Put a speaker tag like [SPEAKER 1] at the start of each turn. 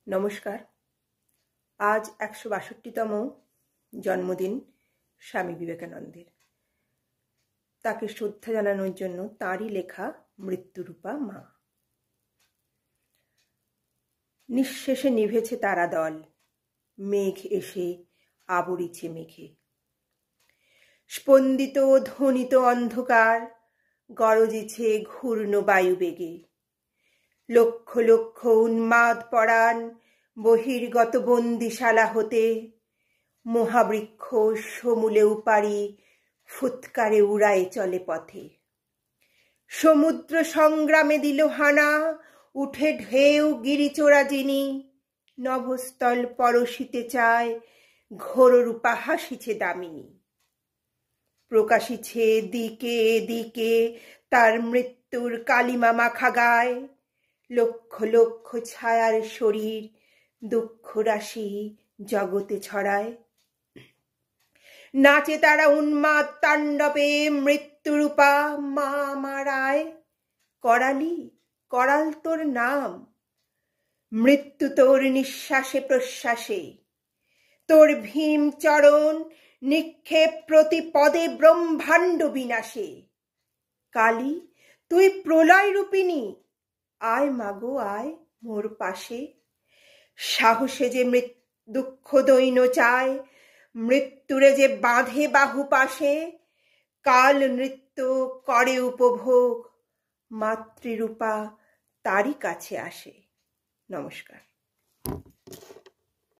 [SPEAKER 1] নমস্কার। আজ ১৬২তম জন্মদিন স্বামী বিবেকানন্দের। তাকে শ্রদ্ধা জানানোর জন্য তাঁরই লেখা মৃত্যুরূপা মা। নিঃশেষে নিভেছে তারা দল, মেঘ এসে আবরিছে মেঘে। স্পন্দিত ধ্বনিত অন্ধকার, গরজিছে ঘূর্ণ বায়ুবেগে। লক্ষ লক্ষ উন্মাদ পরাণ বহির্গত বন্দিশালা হতে, মহাবৃক্ষ সমূলে উপারি ফুৎকারে উড়ায়ে চলে পথে। সমুদ্র সংগ্রামে দিল হানা, উঠে ঢেউ গিরিচোরা যিনি। নভস্থল পরশিতে চায়, ঘোররূপা হাসিছে দামিনী। প্রকাশিছে দিকে দিকে তার মৃত্যুর কালিমা মাখা গায়। লক্ষ লক্ষ ছায়ার শরীর দুঃখ রাশি জগতে ছড়ায়। নাচে তারা উন্মাদ তাণ্ডবে মৃত্যুরূপা মা মারায়। করালি করাল তোর নাম, মৃত্যু তোর নিঃশ্বাসে প্রশ্বাসে। তোর ভীম চরণ নিক্ষেপ প্রতি পদে ব্রহ্মাণ্ড বিনাশে। কালী তুই প্রলয় রূপিণী, আয় মাগো আয় মোর পাশে। সাহসে যে দুঃখ দৈন্য চায়, মৃত্যুরে যে বাঁধে বাহু পাশে। কাল নৃত্য করে উপভোগ, মাতৃরূপা তারই কাছে আসে। নমস্কার।